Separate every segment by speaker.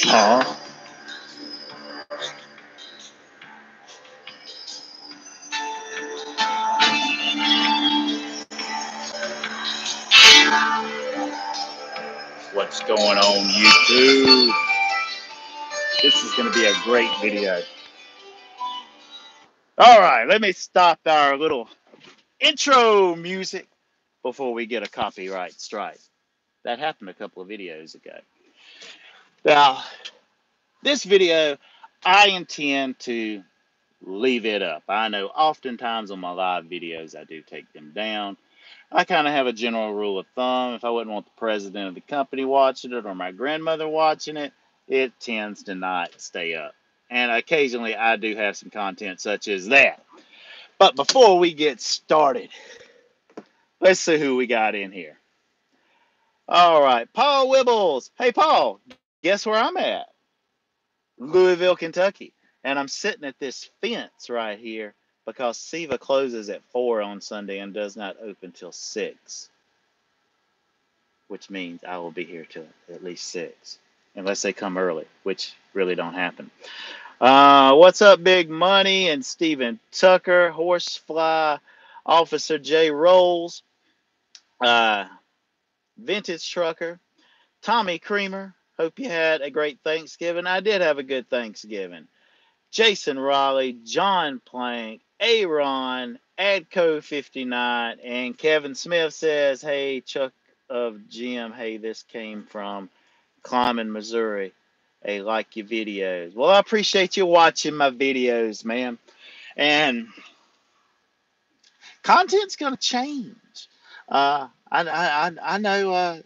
Speaker 1: Oh, what's going on, YouTube? This is going to be a great video. All right, let me stop our little intro music before we get a copyright strike. That happened a couple of videos ago. Now, this video, I intend to leave it up. I know oftentimes on my live videos, I do take them down. I kind of have a general rule of thumb. If I wouldn't want the president of the company watching it or my grandmother watching it, it tends to not stay up. And occasionally I do have some content such as that. But before we get started, let's see who we got in here. All right, Paul Wibbles. Hey, Paul, guess where I'm at? Louisville, Kentucky. And I'm sitting at this fence right here because SEVA closes at 4 on Sunday and does not open till 6. Which means I will be here till at least 6. Unless they come early, which really don't happen. What's up, Big Money and Stephen Tucker, Horsefly, Officer J. Rolls, Vintage Trucker, Tommy Creamer. Hope you had a great Thanksgiving. I did have a good Thanksgiving. Jason Raleigh, John Plank, Aaron, Adco59, and Kevin Smith says, hey, Chuck of Jim, hey, this came from Climbing, Missouri. Hey, like your videos. Well, I appreciate you watching my videos, man. And content's going to change. I know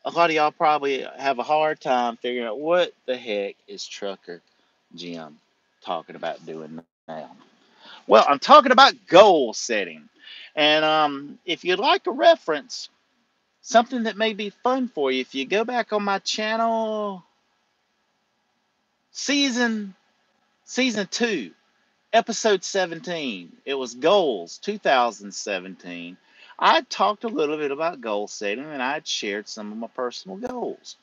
Speaker 1: a lot of y'all probably have a hard time figuring out what the heck is Trucker Jim talking about doing now. Well, I'm talking about goal setting. And if you'd like a reference, something that may be fun for you, if you go back on my channel, season 2, episode 17, it was goals 2017. I talked a little bit about goal setting and I'd shared some of my personal goals.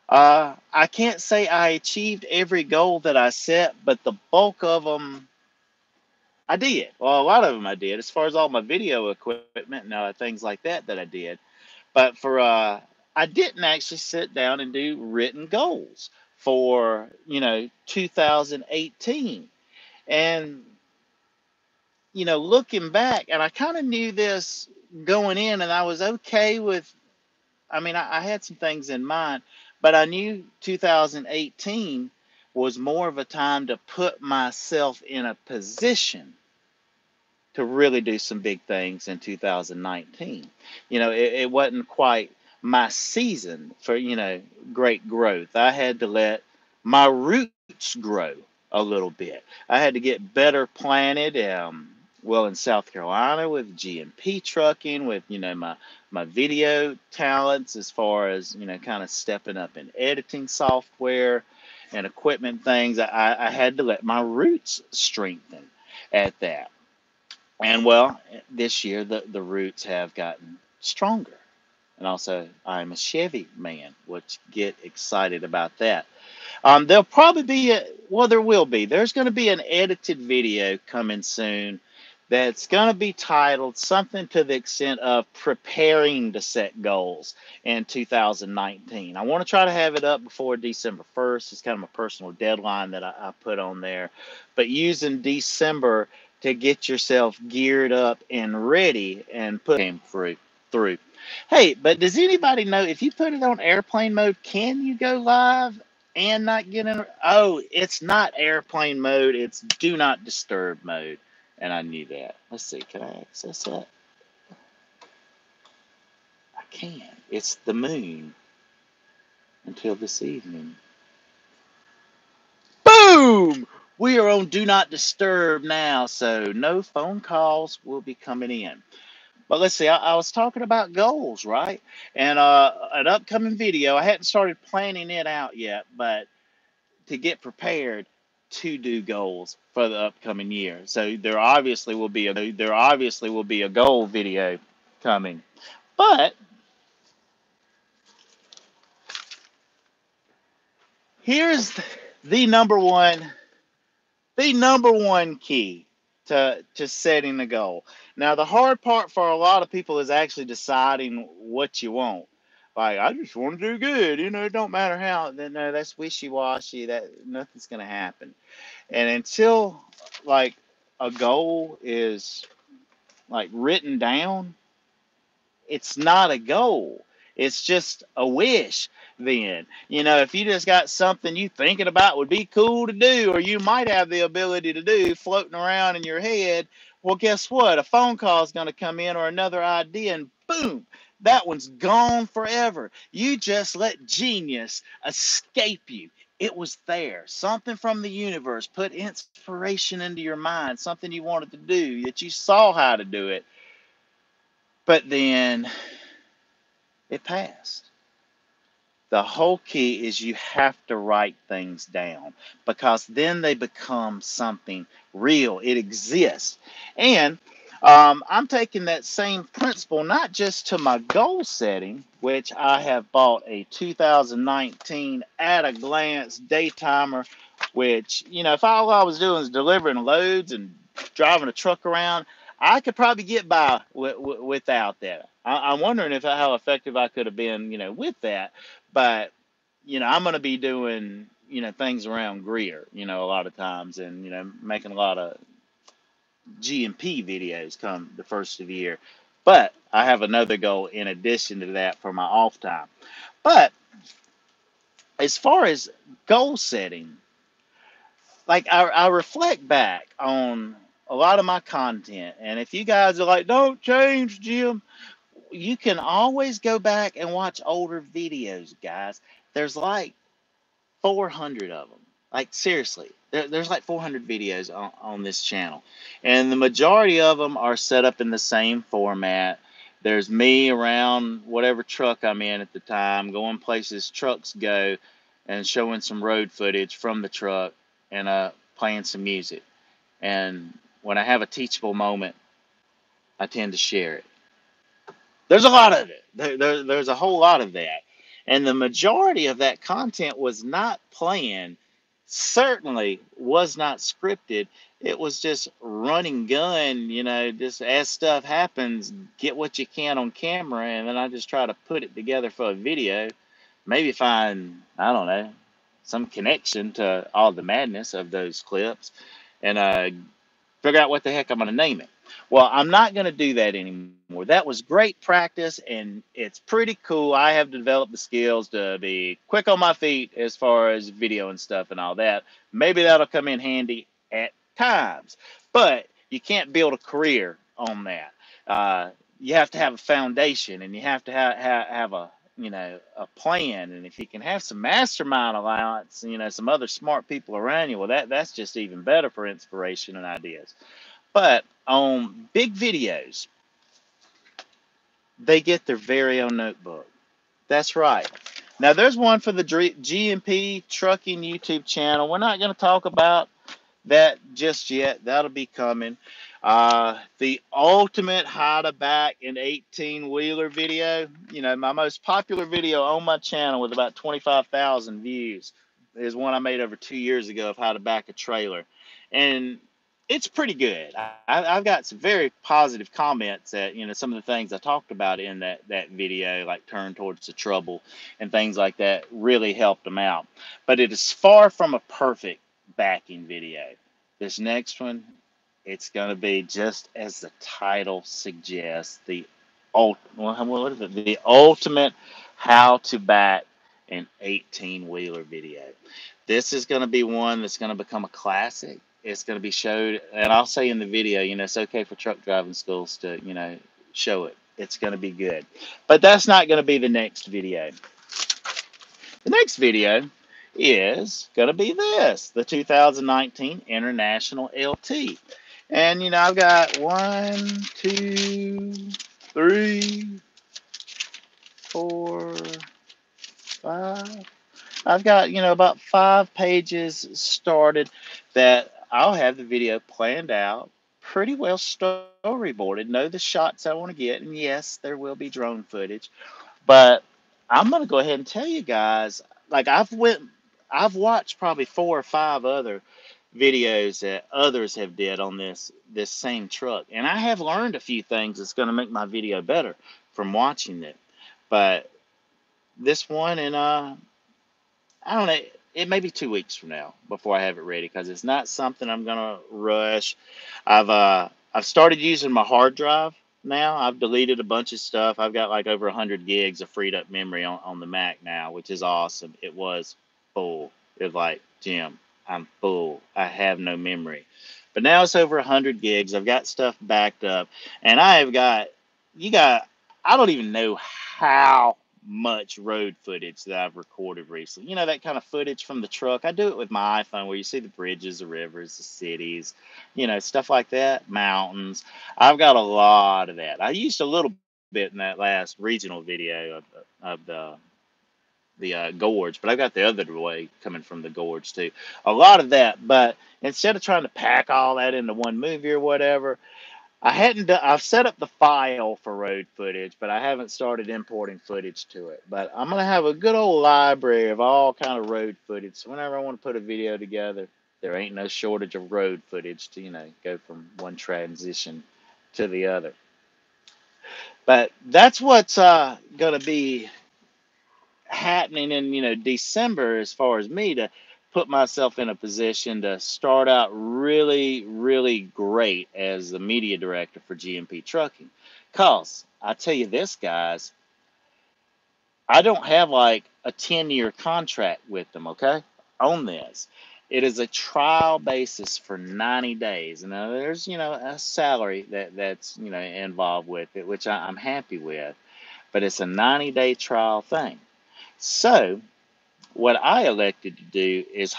Speaker 1: I can't say I achieved every goal that I set, but the bulk of them I did. Well, a lot of them I did, as far as all my video equipment and things like that I did. But for I didn't actually sit down and do written goals for 2018. And looking back, and I kind of knew this going in, and I was okay with. I mean, I had some things in mind, but I knew 2018 was more of a time to put myself in a position to really do some big things in 2019. It wasn't quite my season for, great growth. I had to let my roots grow a little bit. I had to get better planted, in South Carolina with GMP trucking, with, my video talents as far as, kind of stepping up in editing software and equipment things. I had to let my roots strengthen at that. And this year the roots have gotten stronger. And also I'm a Chevy man, which get excited about that. There'll probably be there's going to be an edited video coming soon that's going to be titled something to the extent of preparing to set goals in 2019. I want to try to have it up before December 1st. It's kind of a personal deadline that I put on there. But using December to get yourself geared up and ready and put him through. Hey, but does anybody know if you put it on airplane mode, can you go live and not get in? Oh, it's not airplane mode. It's do not disturb mode. And I knew that. Let's see. Can I access that? I can. It's the moon until this evening. Boom! We are on Do Not Disturb now, so no phone calls will be coming in. But let's see, I was talking about goals, right? And an upcoming video, I hadn't started planning it out yet, but to get prepared to do goals for the upcoming year. So there obviously will be a goal video coming. But Here's the number one the number one key to setting a goal. Now, the hard part for a lot of people is actually deciding what you want. Like, I just want to do good, it don't matter how. No, that's wishy-washy. That nothing's gonna happen. And until like a goal is like written down, it's not a goal. It's just a wish then. If you just got something you thinking about would be cool to do, or you might have the ability to do floating around in your head, well, guess what? A phone call is going to come in or another idea, and boom, that one's gone forever. You just let genius escape you. It was there. Something from the universe put inspiration into your mind, something you wanted to do, that you saw how to do it, but then it passed. The whole key is you have to write things down, because then they become something real. It exists. And I'm taking that same principle not just to my goal setting, which I have bought a 2019 at a glance day timer, which, if all I was doing is delivering loads and driving a truck around, I could probably get by without that. I'm wondering if how effective I could have been, with that. But I'm going to be doing things around Greer, a lot of times, and making a lot of G&P videos come the first of the year. But I have another goal in addition to that for my off time. But as far as goal setting, like I reflect back on a lot of my content, and if you guys are like, don't change, Jim, you can always go back and watch older videos, guys. There's like 400 of them. Like, seriously, there's like 400 videos on this channel. And the majority of them are set up in the same format. There's me around whatever truck I'm in at the time, going places trucks go, and showing some road footage from the truck, and playing some music. And when I have a teachable moment, I tend to share it. There's a lot of it. There's a whole lot of that. And the majority of that content was not planned, certainly was not scripted. It was just running gun, just as stuff happens, get what you can on camera, and then I just try to put it together for a video. Maybe find, I don't know, some connection to all the madness of those clips, and figure out what the heck I'm going to name it. Well, I'm not going to do that anymore. That was great practice, and it's pretty cool. I have developed the skills to be quick on my feet as far as video and stuff and all that. Maybe that'll come in handy at times, but you can't build a career on that. You have to have a foundation, and you have to have a plan. And if you can have some mastermind allowance, some other smart people around you, well, that's just even better for inspiration and ideas. But on big videos, they get their very own notebook. That's right. Now, there's one for the G&P Trucking YouTube channel. We're not going to talk about that just yet. That'll be coming. The ultimate how to back an 18-wheeler video, my most popular video on my channel with about 25,000 views is one I made over 2 years ago of how to back a trailer. And it's pretty good. I've got some very positive comments at, some of the things I talked about in that video, like turn towards the trouble and things like that, really helped them out. But it is far from a perfect backing video. This next one, it's going to be just as the title suggests, the ultimate how to back an 18-wheeler video. This is going to be one that's going to become a classic. It's going to be showed, and I'll say in the video, it's okay for truck driving schools to, show it. It's going to be good. But that's not going to be the next video. The next video is going to be this, the 2019 International LT. And, I've got 1, 2, 3, 4, 5. I've got, about 5 pages started that I'll have the video planned out, pretty well storyboarded, know the shots I want to get. And yes, there will be drone footage. But I'm going to go ahead and tell you guys, like I I've watched probably 4 or 5 other videos that others have did on this same truck, and I have learned a few things that's going to make my video better from watching it. But this one, and I don't know. It may be 2 weeks from now before I have it ready because it's not something I'm gonna rush. I've started using my hard drive now. I've deleted a bunch of stuff. I've got like over 100 gigs of freed up memory on the Mac now, which is awesome. It was full. It was like, Jim, I'm full. I have no memory. But now it's over 100 gigs. I've got stuff backed up, and I have got you got. I don't even know how much road footage that I've recorded recently. You know, that kind of footage from the truck. I do it with my iPhone where you see the bridges, the rivers, the cities, stuff like that, mountains. I've got a lot of that. I used a little bit in that last regional video of the gorge, but I've got the other way coming from the gorge too. A lot of that, but instead of trying to pack all that into one movie or whatever, I hadn't done, I've set up the file for road footage, but I haven't started importing footage to it. But I'm gonna have a good old library of all kind of road footage. So whenever I want to put a video together, there ain't no shortage of road footage to, go from one transition to the other. But that's what's gonna be happening in December as far as me to put myself in a position to start out really really great as the media director for GMP Trucking. Cause I tell you this, guys, I don't have like a 10-year contract with them, okay, on this. It is a trial basis for 90 days. Now there's a salary that's involved with it, which I'm happy with, but it's a 90-day trial thing. So what I elected to do is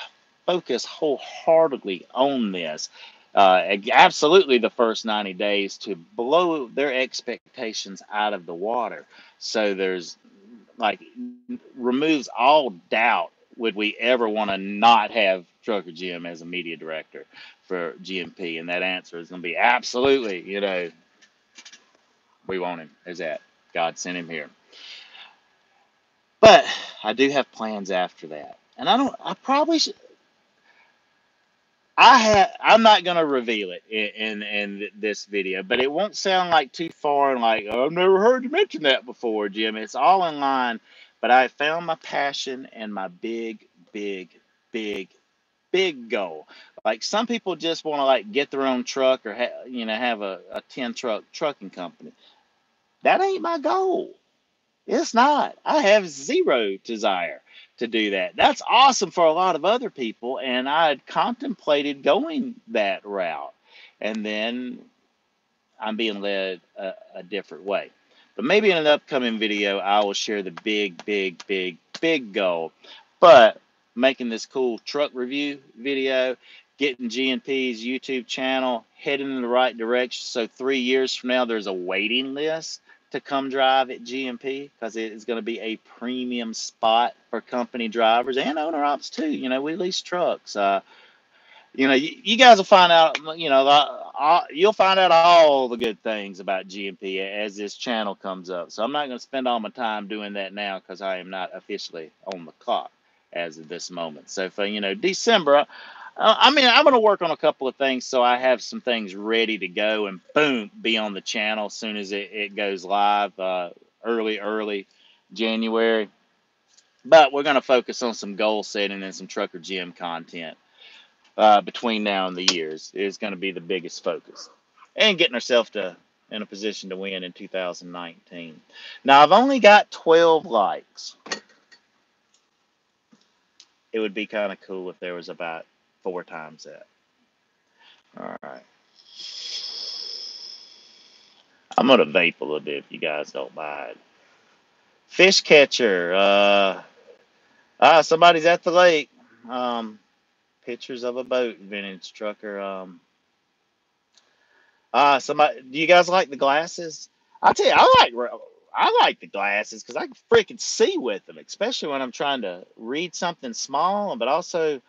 Speaker 1: focus wholeheartedly on this. Absolutely, the first 90 days to blow their expectations out of the water. So there's like removes all doubt. Would we ever want to not have Trucker Jim as a media director for GMP? And that answer is going to be absolutely. We want him. There's that. God sent him here. But I do have plans after that, and I don't. I probably should. I'm not gonna reveal it in this video, but it won't sound like too far and like, oh, I've never heard you mention that before, Jim. It's all in line, but I found my passion and my big, big, big, big goal. Like some people just want to like get their own truck or have a 10 truck trucking company. That ain't my goal. It's not. I have zero desire to do that. That's awesome for a lot of other people, and I had contemplated going that route. And then I'm being led a different way. But maybe in an upcoming video, I will share the big, big, big, big goal. But making this cool truck review video, getting GNP's YouTube channel heading in the right direction. So 3 years from now, there's a waiting list to come drive at GMP because it is going to be a premium spot for company drivers and owner ops too. We lease trucks. You guys will find out, you'll find out all the good things about GMP as this channel comes up. So I'm not going to spend all my time doing that now because I am not officially on the clock as of this moment. So for, December, I'm going to work on a couple of things so I have some things ready to go and boom, be on the channel as soon as it goes live early January. But we're going to focus on some goal setting and some Trucker Gym content between now and the years is going to be the biggest focus, and getting ourselves in a position to win in 2019. Now I've only got 12 likes. It would be kind of cool if there was about 4 times that. All right, I'm gonna vape a little bit if you guys don't mind. Fish catcher. Somebody's at the lake. Pictures of a boat, vintage trucker. Somebody, do you guys like the glasses? I tell you, I like the glasses because I can freaking see with them, especially when I'm trying to read something small, but also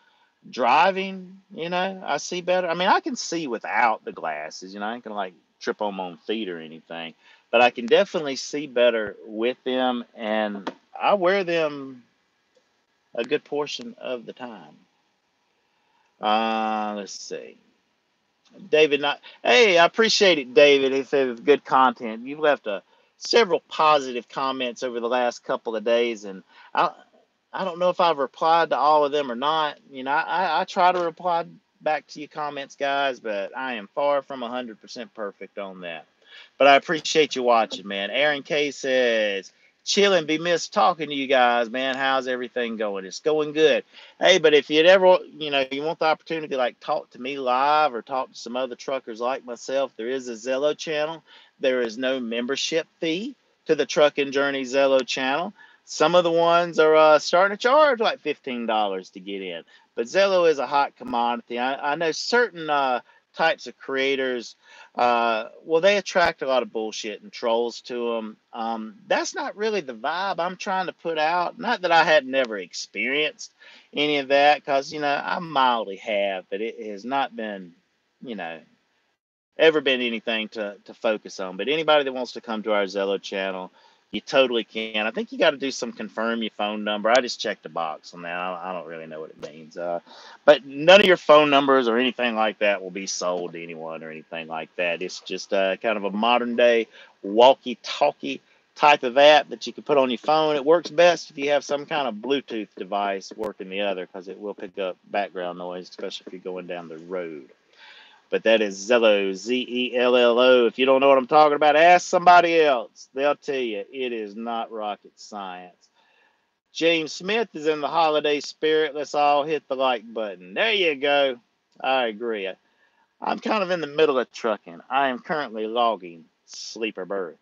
Speaker 1: driving. I see better. I mean, I can see without the glasses. I ain't gonna like trip on my own feet or anything, but I can definitely see better with them, and I wear them a good portion of the time. Let's see. David, not hey, I appreciate it, David. He said it's good content. You've left several positive comments over the last couple of days, and I I don't know if I've replied to all of them or not. You know, I try to reply back to your comments, guys, but I am far from 100% perfect on that. But I appreciate you watching, man. Aaron K says, chilling, be missed talking to you guys, man. How's everything going? It's going good. Hey, but if you'd ever, you want the opportunity to like talk to me live or talk to some other truckers like myself, there is a Zello channel. There is no membership fee to the Trucking Journey Zello channel. Some of the ones are starting to charge like $15 to get in. But Zello is a hot commodity. I know certain types of creators, well, they attract a lot of bullshit and trolls to them. That's not really the vibe I'm trying to put out. Not that I had never experienced any of that, because, I mildly have, but it has not been, you know, ever been anything to focus on. But anybody that wants to come to our Zello channel, you totally can. I think you got to do some confirm your phone number. I just checked the box on that. I don't really know what it means. But none of your phone numbers or anything like that will be sold to anyone or anything like that. It's just kind of a modern day walkie-talkie type of app that you can put on your phone. It works best if you have some kind of Bluetooth device working the other, because it will pick up background noise, especially if you're going down the road. But that is Zello, Zello. If you don't know what I'm talking about, ask somebody else. They'll tell you it is not rocket science. James Smith is in the holiday spirit. Let's all hit the like button. There you go. I agree. I'm kind of in the middle of trucking. I am currently logging sleeper berth,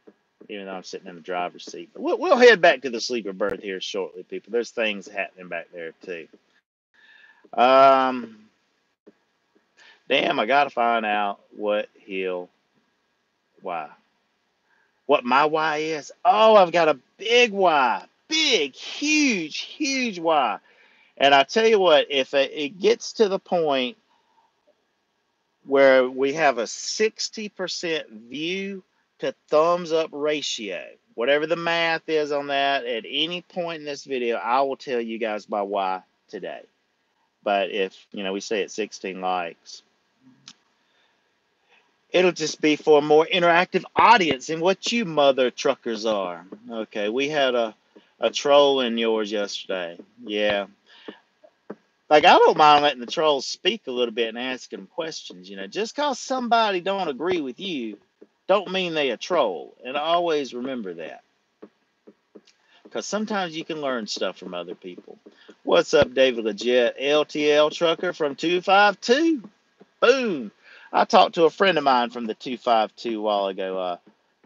Speaker 1: even though I'm sitting in the driver's seat. But we'll head back to the sleeper berth here shortly, people. There's things happening back there, too. Um, Damn, I got to find out what he'll why. What my why is? Oh, I've got a big why. Big, huge, huge why. And I tell you what, if it gets to the point where we have a 60% view to thumbs up ratio, whatever the math is on that, at any point in this video, I will tell you guys my why today. But if, we say it's 16 likes, it'll just be for a more interactive audience and what you mother truckers are. Okay, we had a troll in yours yesterday. Yeah. Like, I don't mind letting the trolls speak a little bit and asking them questions. Just because somebody don't agree with you, don't mean they a troll. And I always remember that. Because sometimes you can learn stuff from other people. What's up, David Legit? LTL trucker from 252. Boom. I talked to a friend of mine from the 252 a while ago.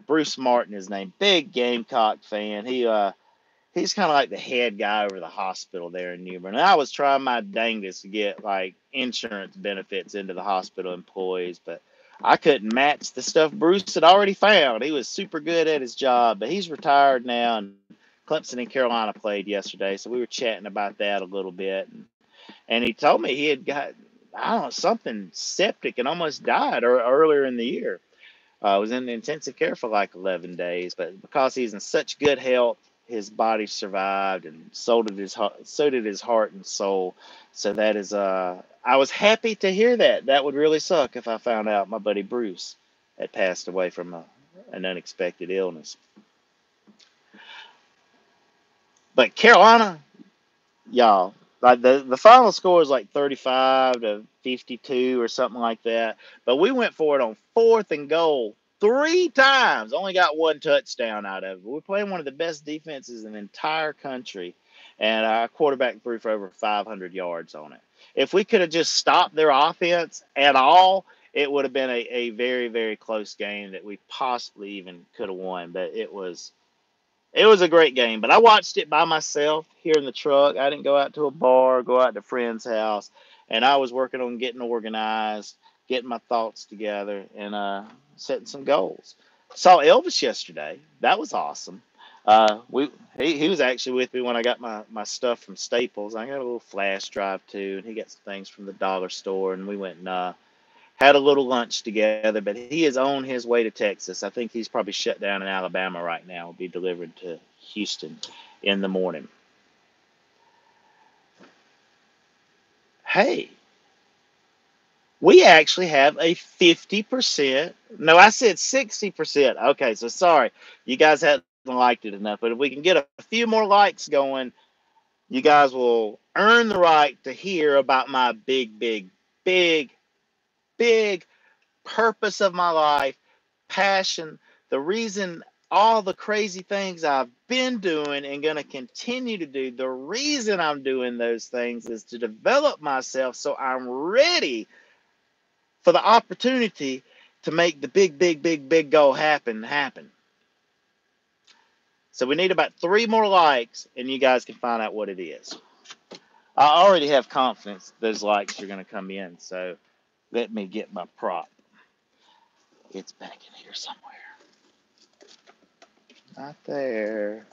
Speaker 1: Bruce Martin, his name. Big Gamecock fan. He's kind of like the head guy over the hospital there in New Bern. And I was trying my dangest to get like insurance benefits into the hospital employees, but I couldn't match the stuff Bruce had already found. He was super good at his job, but he's retired now, and Clemson and Carolina played yesterday, so we were chatting about that a little bit. And he told me he had got, I don't know, something septic and almost died earlier in the year. Was in intensive care for like 11 days, but because he's in such good health, his body survived, and so did his heart and soul. So that is, I was happy to hear that. That would really suck if I found out my buddy Bruce had passed away from an unexpected illness. But Carolina, y'all, like the final score is like 35-52 or something like that. But we went for it on 4th and goal 3 times. Only got 1 touchdown out of it. We're playing one of the best defenses in the entire country, and our quarterback threw for over 500 yards on it. If we could have just stopped their offense at all, it would have been a very, very close game that we possibly even could have won. But it was a great game, but I watched it by myself here in the truck. I didn't go out to a bar, go out to a friend's house, and I was working on getting organized, getting my thoughts together, and setting some goals. Saw Elvis yesterday. That was awesome. He was actually with me when I got my stuff from Staples. I got a little flash drive too, and he got some things from the dollar store, and we went and had a little lunch together, but he is on his way to Texas. I think he's probably shut down in Alabama right now. Will be delivered to Houston in the morning. hey, we actually have a 50%. No, I said 60%. Okay, so sorry. You guys hadn't liked it enough. But if we can get a few more likes going, you guys will earn the right to hear about my big, big purpose of my life, passion, the reason all the crazy things I've been doing and going to continue to do. The reason I'm doing those things is to develop myself so I'm ready for the opportunity to make the big goal happen. So we need about 3 more likes, and you guys can find out what it is. I already have confidence those likes are going to come in, so let me get my prop. It's back in here somewhere. Not there.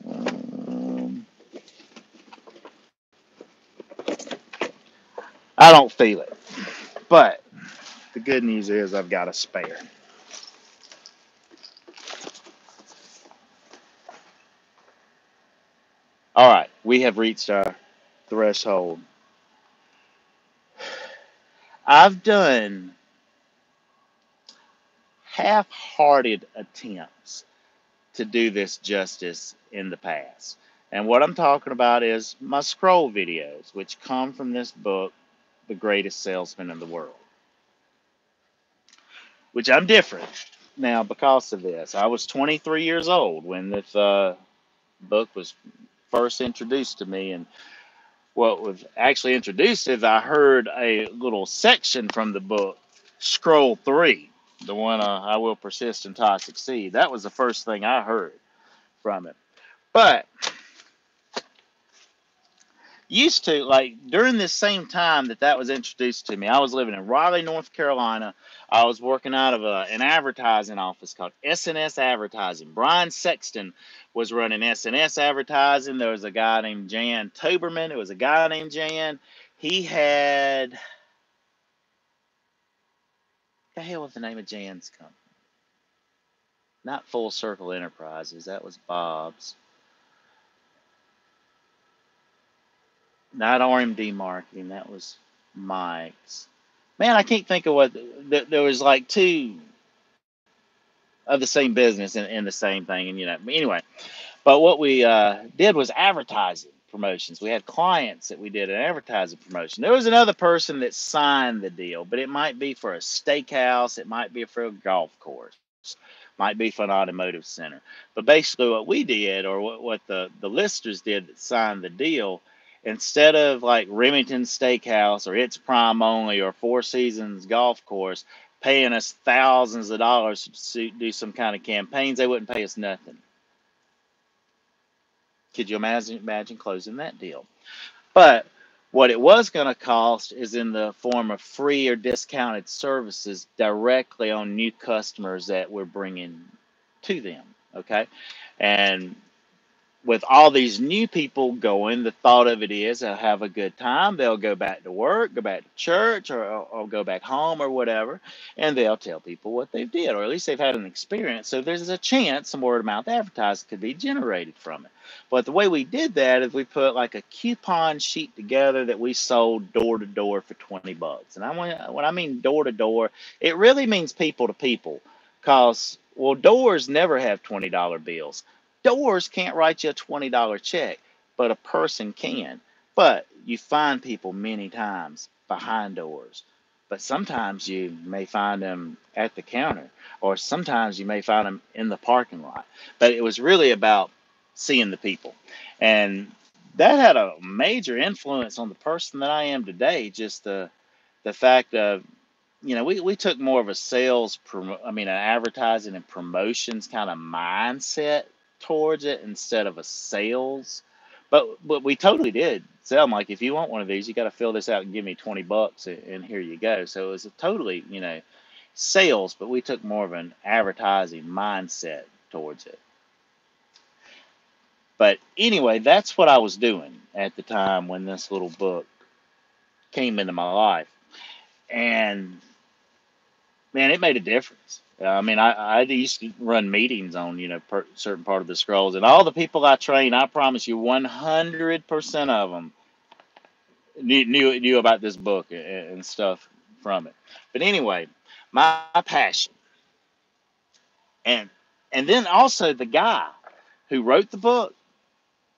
Speaker 1: Um, I don't feel it, but the good news is I've got a spare. All right, we have reached our threshold. I've done half-hearted attempts to do this justice in the past. And what I'm talking about is my scroll videos, which come from this book, The Greatest Salesman in the World, which I'm different now because of this. I was 23 years old when this book was first introduced to me. And what was actually introduced is I heard a little section from the book, Scroll 3, the one I will persist until I succeed. That was the first thing I heard from it. But used to, like, during this same time that was introduced to me, I was living in Raleigh, North Carolina. I was working out of an advertising office called S&S Advertising. Brian Sexton was running S&S Advertising. There was a guy named Jan Toberman. There was a guy named Jan. He had, what the hell was the name of Jan's company? Not Full Circle Enterprises. That was Bob's. Not RMD Marketing. That was Mike's. Man, I can't think of what. There was like two of the same business in the same thing, and anyway. But what we did was advertising promotions. We had clients that we did an advertising promotion. There was another person that signed the deal, but it might be for a steakhouse, it might be for a golf course, might be for an automotive center. But basically, what we did, or what the listers did that signed the deal, instead of like Remington Steakhouse or It's Prime Only or Four Seasons Golf Course paying us thousands of dollars to do some kind of campaigns, they wouldn't pay us nothing. Could you imagine closing that deal? But what it was going to cost is in the form of free or discounted services directly on new customers that we're bringing to them. Okay. And with all these new people going, the thought of it is they'll have a good time. They'll go back to work, go back to church, or go back home or whatever, and they'll tell people what they did, or at least they've had an experience. So there's a chance some word of mouth advertising could be generated from it. But the way we did that is we put like a coupon sheet together that we sold door to door for $20. And when I mean door to door, it really means people to people, because well, doors never have $20 bills. Doors can't write you a $20 check, but a person can. But you find people many times behind doors. But sometimes you may find them at the counter, or sometimes you may find them in the parking lot. But it was really about seeing the people. And that had a major influence on the person that I am today. Just the fact of, we took more of a an advertising and promotions kind of mindset towards it instead of a sales. But we totally did sell them, like, if you want one of these, you got to fill this out and give me $20, and here you go. So it was a totally, sales, but we took more of an advertising mindset towards it. But anyway, that's what I was doing at the time when this little book came into my life. And man, it made a difference. I used to run meetings on, certain part of the scrolls, and all the people I train, I promise you, 100% of them knew about this book and stuff from it. But anyway, my passion, and then also the guy who wrote the book,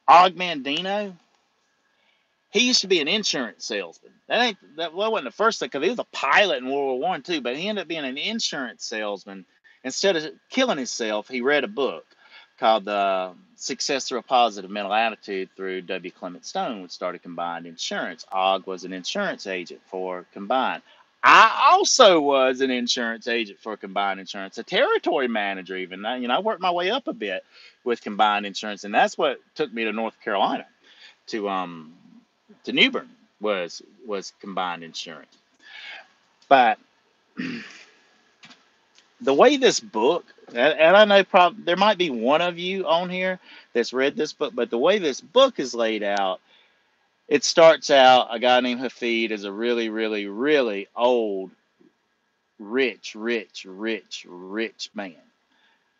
Speaker 1: Og Mandino, he used to be an insurance salesman. That wasn't the first thing, because he was a pilot in World War I too. But he ended up being an insurance salesman. Instead of killing himself, he read a book called "Success Through a Positive Mental Attitude" through W. Clement Stone, which started Combined Insurance. Og was an insurance agent for Combined. I also was an insurance agent for Combined Insurance, a territory manager even. I worked my way up a bit with Combined Insurance, and that's what took me to North Carolina to New Bern was Combined Insurance. But the way this book, and I know there might be one of you on here that's read this book, but the way this book is laid out, it starts out a guy named Hafid is a really, really, really old, rich man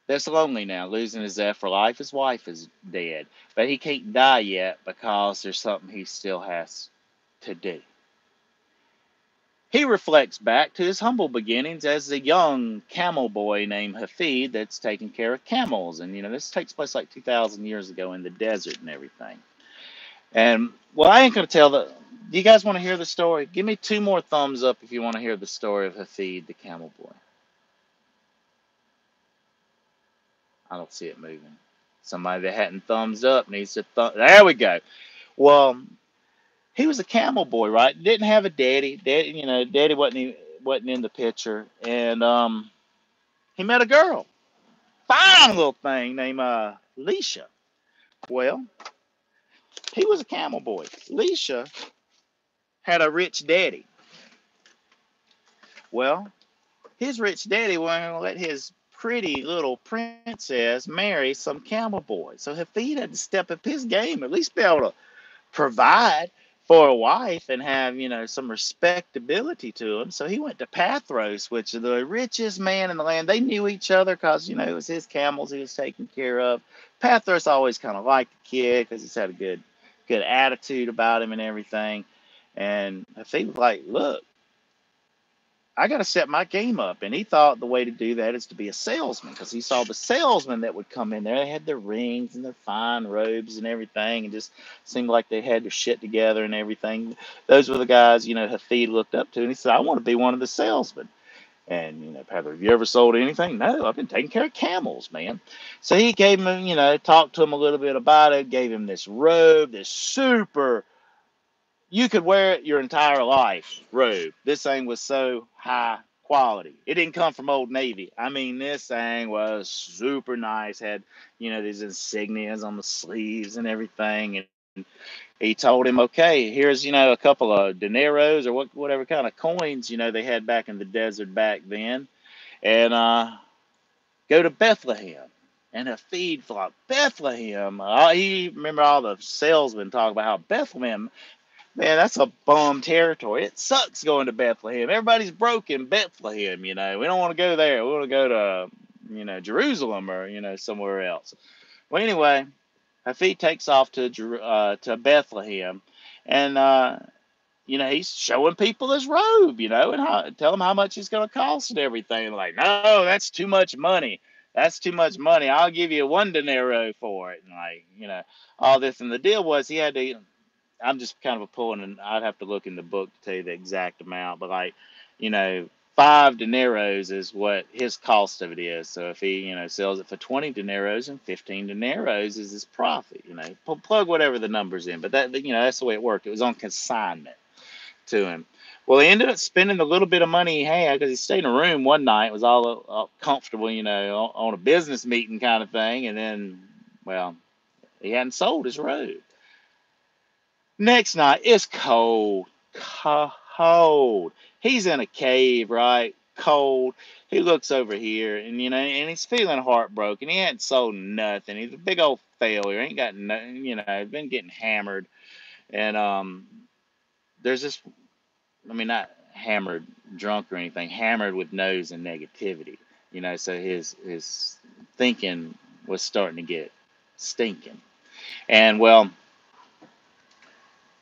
Speaker 1: that's lonely now, losing his zest for life. His wife is dead, but he can't die yet because there's something he still has to do. He reflects back to his humble beginnings as a young camel boy named Hafid that's taking care of camels. And, this takes place like 2,000 years ago in the desert and everything. And, well, I ain't going to tell the. Do you guys want to hear the story? Give me 2 more thumbs up if you want to hear the story of Hafid, the camel boy. I don't see it moving. Somebody that hadn't thumbs up needs to There we go. Well, he was a camel boy, right? Didn't have a daddy. Daddy wasn't in the picture. And he met a girl, fine little thing named Leisha. Well, he was a camel boy. Leisha had a rich daddy. Well, his rich daddy wasn't going to let his pretty little princess marry some camel boy. So Hafid had to step up his game, at least be able to provide for a wife and have, some respectability to him. So he went to Pathros, which is the richest man in the land. They knew each other because, it was his camels he was taking care of. Pathros always kind of liked the kid because he's had a good attitude about him and everything. And Hafid was like, look, I got to set my game up. And he thought the way to do that is to be a salesman, because he saw the salesmen that would come in there. They had their rings and their fine robes and everything, and just seemed like they had their shit together and everything. Those were the guys, Hafid looked up to. And he said, I want to be one of the salesmen. And, Pather, have you ever sold anything? No, I've been taking care of camels, man. So he gave him, talked to him a little bit about it, gave him this robe, this super, you could wear it your entire life robe. This thing was so high quality. It didn't come from Old Navy. I mean, this thing was super nice. Had, these insignias on the sleeves and everything. And he told him, okay, here's, a couple of dineros or whatever kind of coins, they had back in the desert back then. And go to Bethlehem. And a feed flock. Bethlehem. He remember all the salesmen talking about how Bethlehem, man, that's a bum territory. It sucks going to Bethlehem. Everybody's broke in Bethlehem, We don't want to go there. We want to go to, Jerusalem or, somewhere else. Well, anyway, Hafid takes off to Bethlehem, and he's showing people his robe, and tell them how much it's going to cost and everything. Like, no, that's too much money. That's too much money. I'll give you 1 denaro for it, and all this. And the deal was he had to. I'm just kind of pulling, and I'd have to look in the book to tell you the exact amount, but 5 dineros is what his cost of it is. So if he, sells it for 20 dineros, and 15 dineros is his profit, plug whatever the number's in, but that's the way it worked. It was on consignment to him. Well, he ended up spending a little bit of money he had because he stayed in a room one night. It was all comfortable, on a business meeting kind of thing. And then, well, he hadn't sold his robe. Next night, it's cold. Cold. He's in a cave, right? Cold. He looks over here, and and he's feeling heartbroken. He hadn't sold nothing. He's a big old failure. Ain't got nothing. Been getting hammered, and there's this. I mean, not hammered, drunk or anything. Hammered with no's and negativity. So his thinking was starting to get stinking, and well.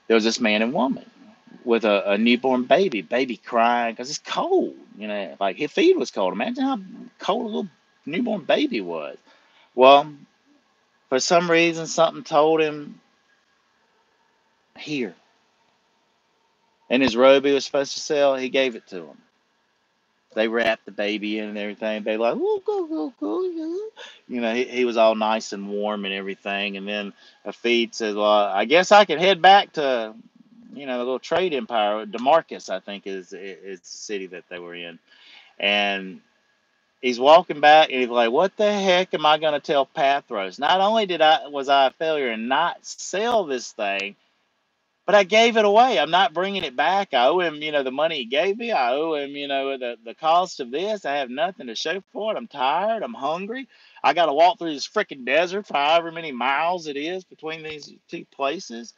Speaker 1: There was this man and woman. with a newborn baby crying because it's cold. Like his feed was cold. Imagine how cold a little newborn baby was. Well, for some reason, something told him here. And his robe he was supposed to sell, he gave it to him. They wrapped the baby in and everything. They like, "Ooh, go, go, go, yeah." He was all nice and warm and everything. And then Hafid says, "Well, I guess I can head back to, the little trade empire. Damascus, I think, is the city that they were in." And he's walking back, and he's like, "What the heck am I going to tell Pathros? Not only was I a failure and not sell this thing, but I gave it away. I'm not bringing it back. I owe him, the money he gave me. I owe him, the cost of this. I have nothing to show for it. I'm tired. I'm hungry. I got to walk through this freaking desert for however many miles it is between these two places.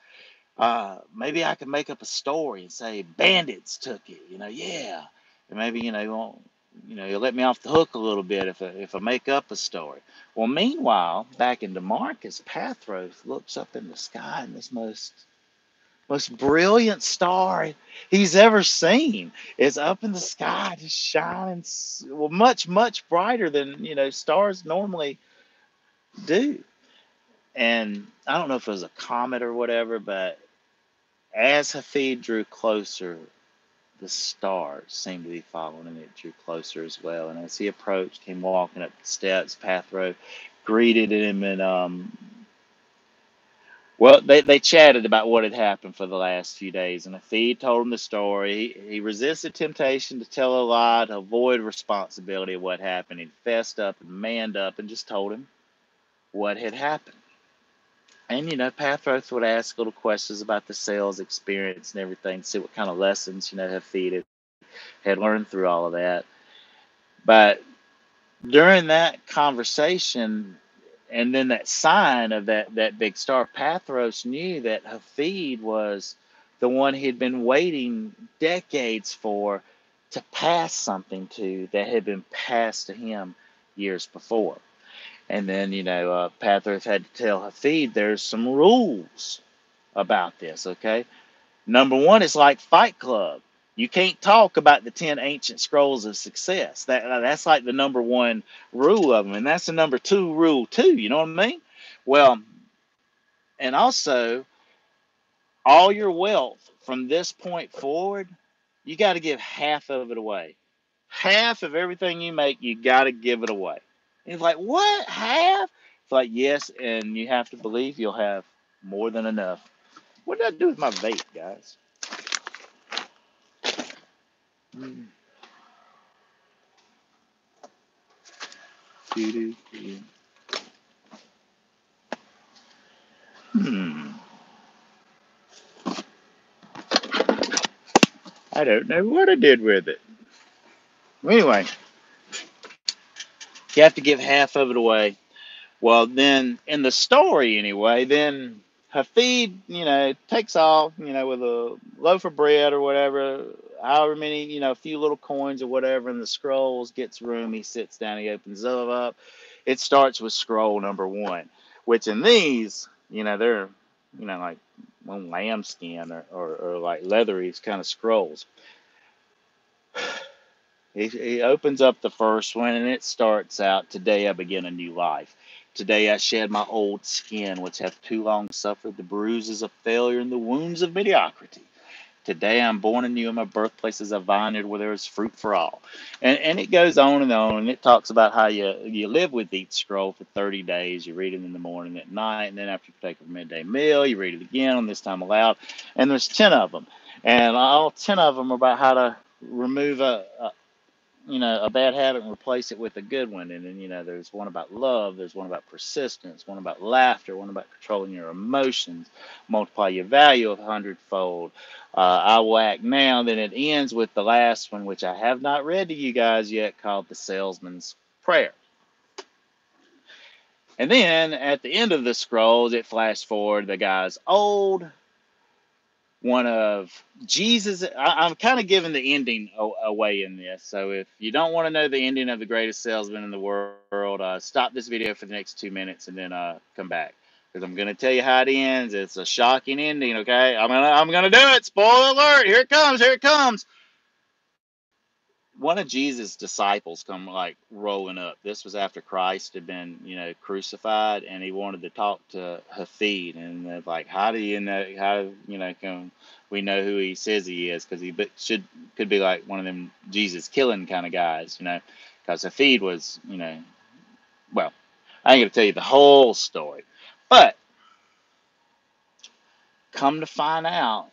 Speaker 1: Maybe I can make up a story and say bandits took it. Yeah, and maybe you won't. You'll let me off the hook a little bit if I make up a story." Well, meanwhile, back in Demarcus, Pathros looks up in the sky and this most brilliant star he's ever seen is up in the sky, just shining, well, much, much brighter than, stars normally do. And I don't know if it was a comet or whatever, but as Hafid drew closer, the stars seemed to be following him. It drew closer as well. And as he approached, came walking up the steps, Pathro greeted him and well, they chatted about what had happened for the last few days, and Hafid told him the story. He resisted temptation to tell a lie, to avoid responsibility of what happened. He fessed up and manned up and just told him what had happened. And, Pathros would ask little questions about the sales experience and everything, see what kind of lessons, Hafid had learned through all of that. But during that conversation, and then that sign of that big star, Pathros knew that Hafid was the one he'd been waiting decades for to pass something to that had been passed to him years before. And then, Pathros had to tell Hafid there's some rules about this, okay? Number one is like Fight Club. You can't talk about the 10 ancient scrolls of success. That's like the number one rule of them, and that's the number two rule too. You know what I mean? Well, and also all your wealth from this point forward, you got to give half of it away. Half of everything you make, you got to give it away. And it's like, what? Half? It's like, yes, and you have to believe you'll have more than enough. What did I do with my vape, guys? Hmm. Hmm. I don't know what I did with it. Anyway, you have to give half of it away. Well, then in the story, anyway, then Hafid, takes off, with a loaf of bread or whatever, however many, a few little coins or whatever, and the scrolls, gets room. He sits down, he opens it up. It starts with scroll number one, which in these, they're, like on lambskin or like leathery kind of scrolls. He opens up the first one and it starts out, "Today I begin a new life. Today I shed my old skin, which hath too long suffered the bruises of failure and the wounds of mediocrity. Today I'm born anew, and my birthplace is a vineyard where there is fruit for all." And it goes on, and it talks about how you live with each scroll for 30 days. You read it in the morning, at night, and then after you take a midday meal, you read it again, on this time aloud. And there's 10 of them. And all 10 of them are about how to remove a bad habit and replace it with a good one. And then, there's one about love, there's one about persistence, one about laughter, one about controlling your emotions, multiply your value 100-fold. I will act now. Then it ends with the last one, which I have not read to you guys yet, called the Salesman's Prayer. And then at the end of the scrolls, it flashed forward. The guy's old, one of Jesus. I'm kind of giving the ending away in this. So if you don't want to know the ending of the greatest salesman in the world, stop this video for the next 2 minutes and then come back. because I'm going to tell you how it ends. It's a shocking ending. Okay, I'm gonna do it. Spoiler alert! Here it comes! Here it comes! One of Jesus' disciples come like rolling up. This was after Christ had been, crucified, and he wanted to talk to Hafid, and they're like, "How do you know? How can we know who he says he is? Because could be like one of them Jesus killing kind of guys, Because Hafid was, well, I ain't gonna tell you the whole story, but come to find out,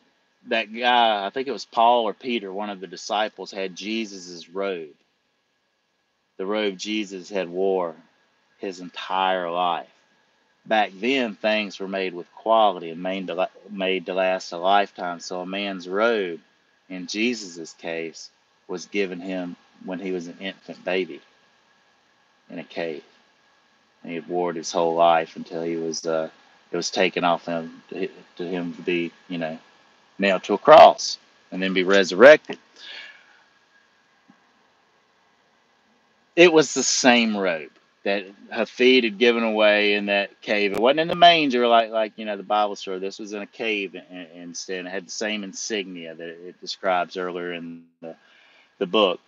Speaker 1: that guy, I think it was Paul or Peter, one of the disciples, had Jesus's robe. The robe Jesus had wore his entire life. Back then, things were made with quality and made to last a lifetime. So a man's robe, in Jesus' case, was given him when he was an infant baby in a cave. And he had worn it his whole life until it was taken off him to him to be, nailed to a cross and then be resurrected. It was the same robe that Hafid had given away in that cave. It wasn't in the manger like the Bible story. This was in a cave instead. It had the same insignia that it describes earlier in the book.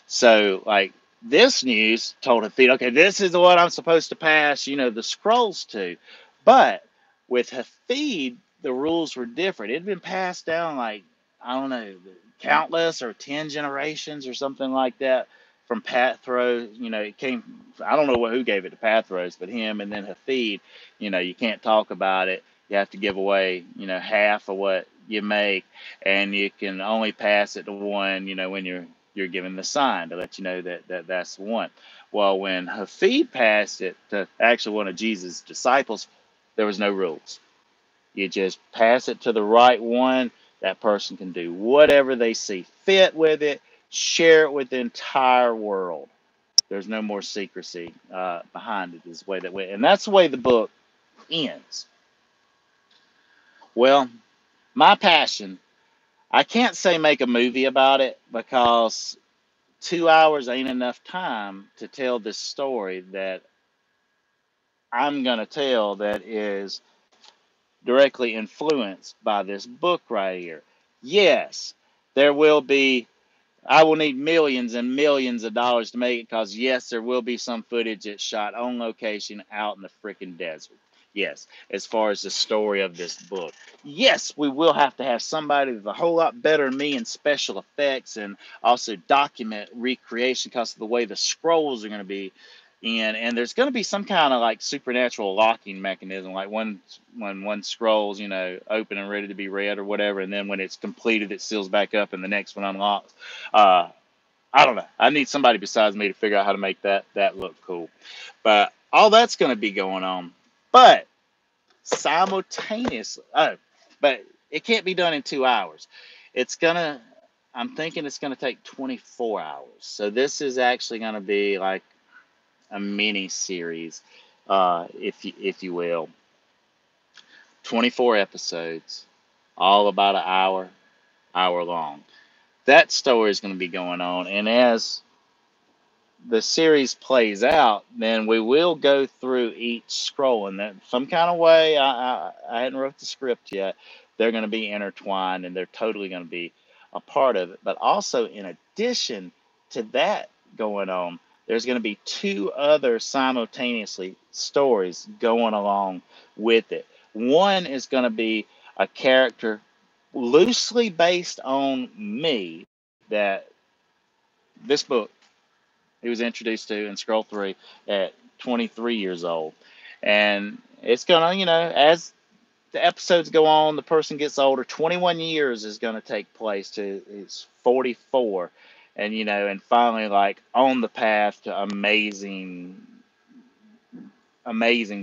Speaker 1: So, like, this news told Hafid, okay, this is what I'm supposed to pass, the scrolls to. But with Hafid, the rules were different. It had been passed down, like, I don't know, countless or 10 generations or something like that from Pathros. It came, I don't know who gave it to Pathros, but him, and then Hafid, you can't talk about it. You have to give away, half of what you make, and you can only pass it to one, when you're given the sign to let you know that's the one. Well, when Hafid passed it to actually one of Jesus' disciples, there was no rules. You just pass it to the right one. That person can do whatever they see fit with it, share it with the entire world. There's no more secrecy behind it, is the way that went. And that's the way the book ends. Well, my passion, I can't say make a movie about it because 2 hours ain't enough time to tell this story that I'm going to tell that is directly influenced by this book right here. Yes, there will be, I will need millions and millions of dollars to make it because, yes, there will be some footage that's shot on location out in the freaking desert. Yes, as far as the story of this book. Yes, we will have to have somebody that's a whole lot better than me in special effects and also document recreation because of the way the scrolls are going to be in. And there's going to be some kind of like supernatural locking mechanism, like when one scroll's, open and ready to be read or whatever, and then when it's completed, it seals back up and the next one unlocks. Uh, I don't know. I need somebody besides me to figure out how to make that look cool. But all that's going to be going on. But simultaneously, but it can't be done in 2 hours. It's gonna. I'm thinking it's gonna take 24 hours. So this is actually gonna be like a mini series, if you will. 24 episodes, all about an hour long. That story is going to be going on, and as the series plays out, then we will go through each scroll in that some kind of way. I hadn't wrote the script yet. They're going to be intertwined, and they're totally going to be a part of it. But also, in addition to that going on, there's going to be two other simultaneously stories going along with it. One is going to be a character loosely based on me that this book he was introduced to in Scroll 3 at 23 years old. And it's going to, as the episodes go on, the person gets older. 21 years is going to take place to it's 44. And, and finally, like, on the path to amazing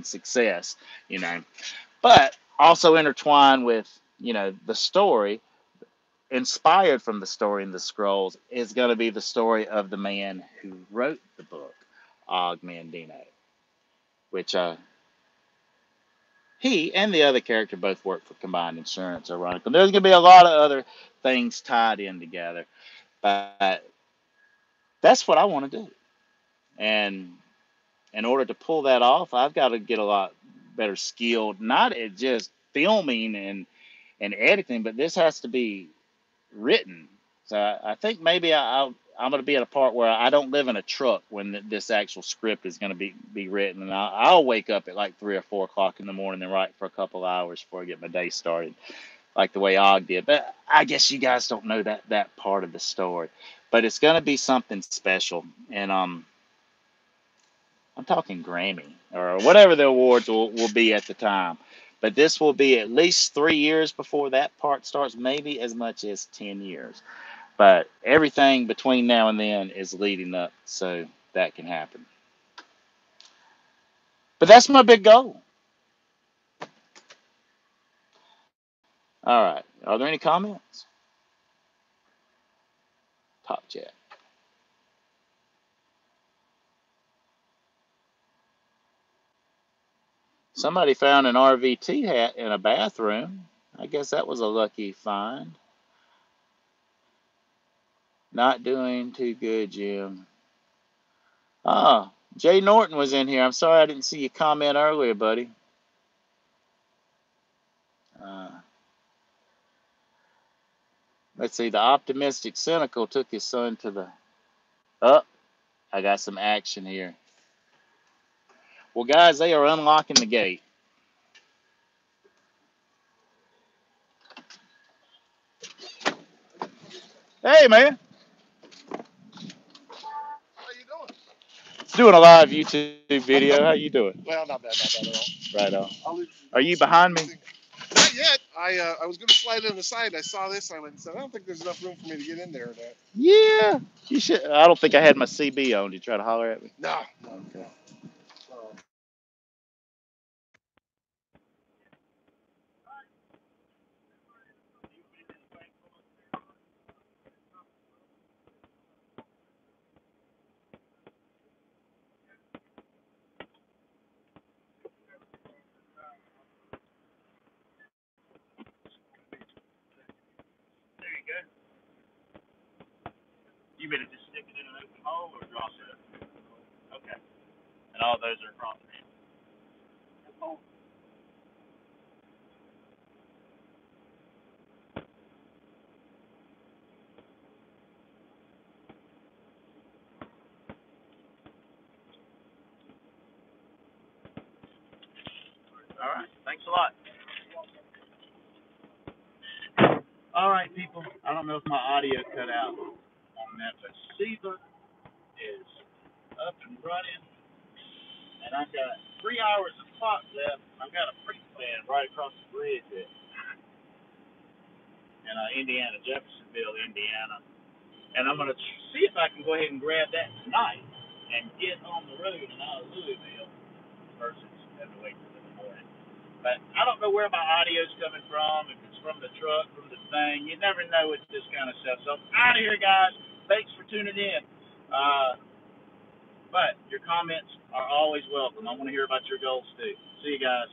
Speaker 1: success, But also intertwined with, the story inspired from the story in the scrolls is going to be the story of the man who wrote the book, Og Mandino, which he and the other character both work for Combined Insurance, ironically. There's going to be a lot of other things tied in together, but that's what I want to do. And in order to pull that off, I've got to get a lot better skilled, not at just filming and editing, but this has to be written. So I think maybe I'm going to be at a part where I don't live in a truck when this actual script is going to be written, and I'll wake up at like 3 or 4 o'clock in the morning and write for a couple hours before I get my day started, like the way Og did. But I guess you guys don't know that part of the story. But it's going to be something special, and I'm talking Grammy or whatever the awards will be at the time. But this will be at least 3 years before that part starts, maybe as much as 10 years. But everything between now and then is leading up so that can happen. But that's my big goal. All right. Are there any comments? Top chat. Somebody found an RVT hat in a bathroom. I guess that was a lucky find. Not doing too good, Jim. Ah, Jay Norton was in here. I'm sorry I didn't see you comment earlier, buddy. Uh, let's see. The optimistic cynical took his son to the... Oh, I got some action here. Well, guys, they are unlocking the gate. Hey, man.
Speaker 2: How you doing?
Speaker 1: Doing a live YouTube video. How you doing?
Speaker 2: Well, not bad at all.
Speaker 1: Right on.
Speaker 2: I'll leave,
Speaker 1: Are you behind me?
Speaker 2: Not yet. I was going to slide in the side. I saw this. I went and said, I don't think there's enough room for me to get in there. That.
Speaker 1: Yeah. You should. I don't think I had my CB on. Did you try to holler at me?
Speaker 2: No.
Speaker 1: Okay. There you go. You better just stick it in an open hole or drop it. Okay. And all those are across the end. All right. Thanks a lot. All right, people. I don't know if my audio cut out on that, but SIVA is up and running, and I've got 3 hours of clock left. I've got a pre-plan right across the bridge in Indiana, Jeffersonville, Indiana. And I'm going to see if I can go ahead and grab that tonight and get on the road and out of Louisville versus having to wait till in the morning. But I don't know where my audio's coming from, if it's from the truck, from the thing. You never know with this kind of stuff. So I'm out of here, guys. Thanks for tuning in. But your comments are always welcome. I want to hear about your goals, too. See you guys.